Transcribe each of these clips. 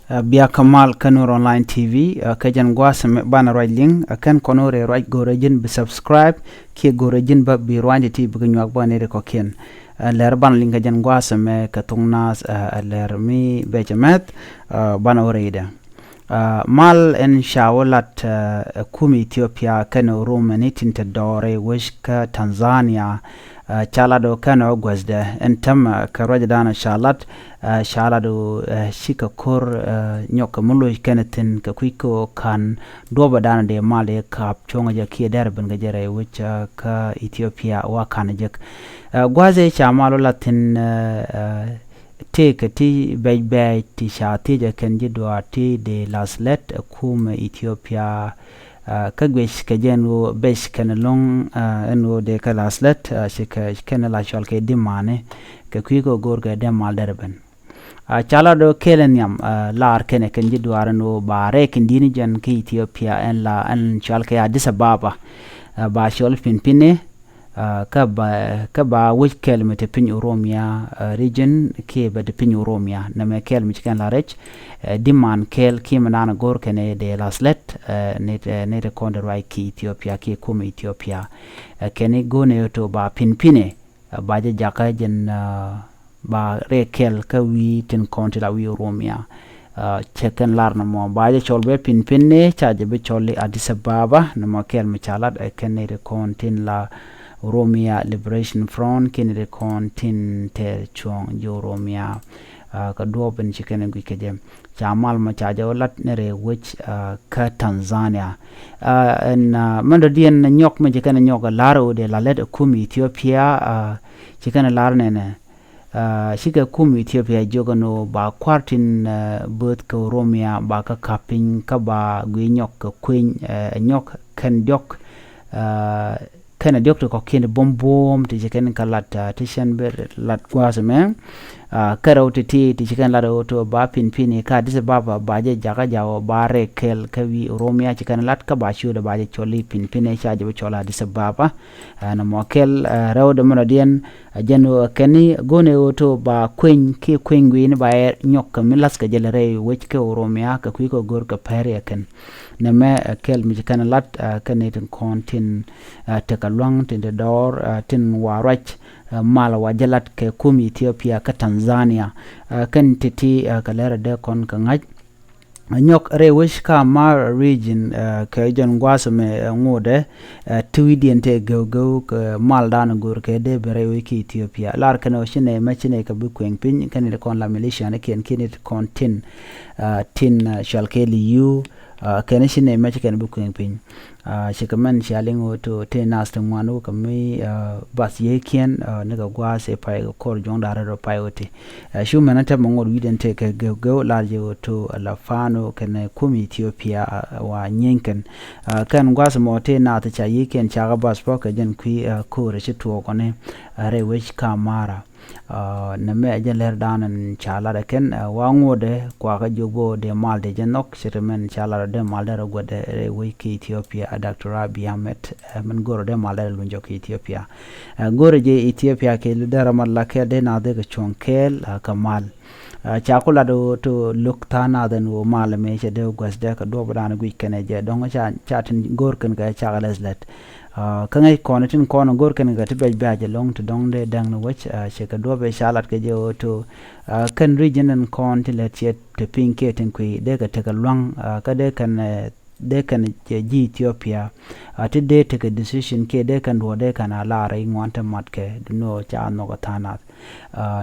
Bia Kamal Kanur Online TV kajan gua sem bana roiling akan konore right gorejin be subscribe ki gorejin ba bi rwanje ti bugu nyak bane re koken ler ban ling kajan gua sem katungna ler mi bejamet bana oreida mal en shawalat kumi Ethiopia kan Romani tinte dore wishka Tanzania chalado kano gwazda entam karwajdana shalat shalado shika kor nyoka mulo kenetin ka kwiko kan doba dana de male kap chonga ja ki derben ga jere which ka Ethiopia wa kan jek gwaze chamalo latin take ti bay ti shati ja kenji do ati de laslet kum Ethiopia kagwesh kajenu besh kanalong eno de kalaslet shika kanala shalke dimane ka kwiko gorga demal derben chala do kelenyam lar kene kenji duarano bare kindini jan ki Ethiopia en la en shalke Addis Ababa ba shol pinpine ka ba which kelmete pin Oromia region ke ba de pin Oromia na me kelmete kan la rech diman kel ki manana gor kene de laslet ne de konde rai ki Ethiopia ki kum Ethiopia kene gone to ba pinpine ba je jaka jen ba rekel ka wi tin konti la wi Oromia checken larna mo ba je cholbe pinpine chaje be cholli Addis Ababa na mo kel mi chalat kene de kontin la Oromia Liberation Front kene kontin ter chong Oromia ka doben chikene gikeje chamal ma chaje olat nere which ka Tanzania en mando dien nyok me chikene nyok laro de la let kum Ethiopia chikene larne ne shika kum Ethiopia jogano ba kwartin bot ka Oromia ba ka kapin ka ba gwi nyok ka queen nyok kan jok kana doctor ko kene bombom ti jeken kalat tishan ber lat kwasme karawti ti jeken la to ba pinpini ka dise baba baje jaga jawo bare kel kawi Oromia chikan lat ka ba shuda baje choli pinpini chaje be chola dise baba na mokel rawde monodien jeno keni gone oto ba kwen ki kwengwi ni ba nyok milas ka jelere wechke Oromia ka kwiko gor ka pare ken na me kel mi chikan lat kanetin kontin tekalwang tin de dor tin warach mala wajalat ke kum Ethiopia ka Tanzania kan titi kalera de kon ka ngaj nyok rewish ka mar region ke jon gwasme ngode twidente go mal dan gur ke de bere wiki Ethiopia lar kana shine machine ka bu kwen pin kan de kon la militia ne ken kon tin shalkeli yu kene shine meche kene buku pin shikaman shaling to te nasta mwanu kami bas yekien nega gwase pai kor jong dara ro pai oti shume nata mongor widen te ke go larje to la fano kene kumi Ethiopia wa nyenken kan gwase mo te na ta cha yekien cha bas po ke jen kui ko re chitu kone re wech kamara na me ajen ler danan chala da ken wangode kwa ka jogo de mal de jenok sirmen chala de mal de gode wiki Ethiopia Dr. Abiy Ahmed man goro de mal de lunjo ki Ethiopia goro je Ethiopia ke lidera mal ke de na de chonkel kamal chakula do to luktana den wo mal me che de gwasde ka do bana gwi kene je donga chatin gor ken ga chagaleslet kangai konatin kono gor kan ga tibe baje long to dong de dang no wach sheka do be shalat ke je to kan region and continent yet te pinke ten kui de ga te ga long ka de kan je ji Ethiopia ati de te ga decision ke de kan do de kan ala rai ngwanta matke no cha no ga tanat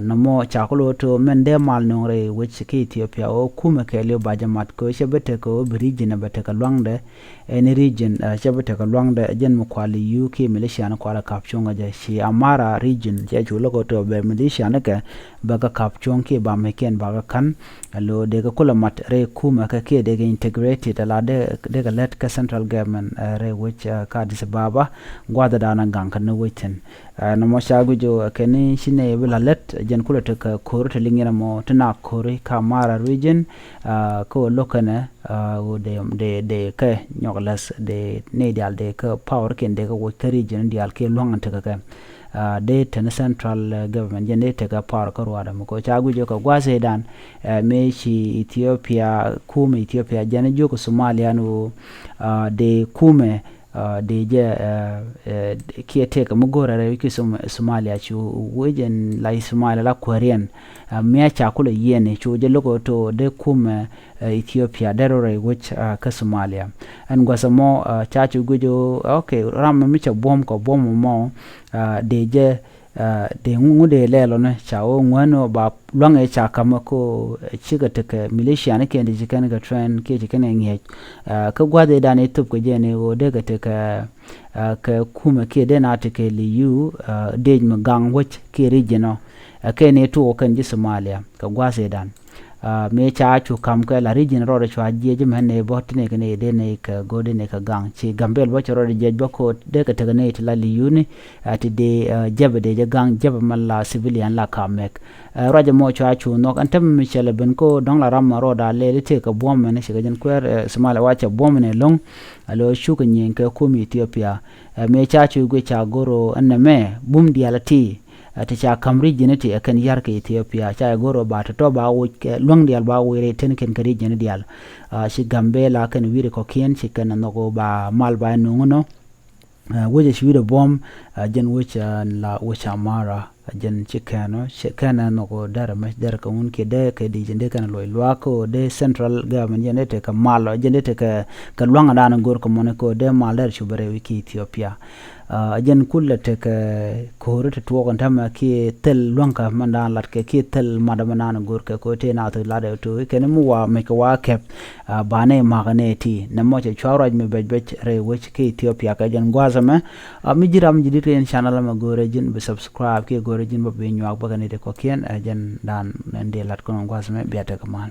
namo chakulo to men de mal no re which ke Ethiopia o kuma ke le baje mat ko shebete ko region bete ka long de any region shebete ka long de jen mo kwali UK militia na kwala kapchonga je shi amara region je chulo ko to be militia na ke baga kapchong ke ba meken baga kan lo de ka kula mat re kuma ka ke de integrated ala de ka let ka central government re which ka Addis Ababa gwada dana ganka no witen no mo shagu jo keni shine bila let jen kula to ka kor to lingina mo tana kori ka mara region ko lokane de ke nyoglas de ne dial de ka power ken de ka wo region dial ke longan te ka de ten central government jende te ka par ko wada mo ko chagu jo ko gwase dan me shi Ethiopia kume Ethiopia jene jo ko Somalia no de kume de je ki te ka mugora re ki Somalia chu wejen la Somalia la Korean me cha kula yene chu je loko to de kume Ethiopia derore which ka Somalia and gwasamo cha chu gujo okay ram mi cha bom ko bom mo de je de ngude lelo ne chao ngwano ba longe cha kama ko chiga teke militia ne kendi jikan ga train ke jikan nge ka gwade da ne tup ko je ne o de ga teke ka kuma ke de na teke liu de magang which ke regional ke ne to kan ji Somalia ka gwase dan me cha chu kam ka la region ro de chwa je men ne bot ne ke ne de ne ka gode ne ka gang chi gambel bo chro de je bo ko de ka tege ne la liu ni ati de jabe de gang jabe malla civilian la kamek raja mo cha chu nok antem mi chele ben ko dong la ram ro da le te ka bom ne shiga jen kwer Somalia wa cha bom ne long alo shu ka nyen ka ko mi Ethiopia me cha chu go cha goro aname bum dialati ta cha kamri jineti akan yar ka Ethiopia cha goro ba to ba wo long dial ba wo re ten ken kari jene dial shi gambela kan wire ko kien shi kan no go ba mal ba no no woje shi wire bom jen which la which amara jen chikano shikana no go dara mas dara ka un ke de ke di jende kan loy ko de central government jende te ka mal jende te ka longa dana gor ko moneko de mal der shubare wiki Ethiopia jen kulle te ka kohorete to kan tama ki tel lonka manda lat ke ki tel madamana na gor ke ko te na to lade to ken mu wa me ko wa kep bane magane ti na mo che chawraj me bej re wich ke Ethiopia ka jen gwazame mi jiram jidi ten channel ma gore jen be subscribe ke gore jen be nyak bagane de ko ken jen dan ndé lat ko gwazame biata kaman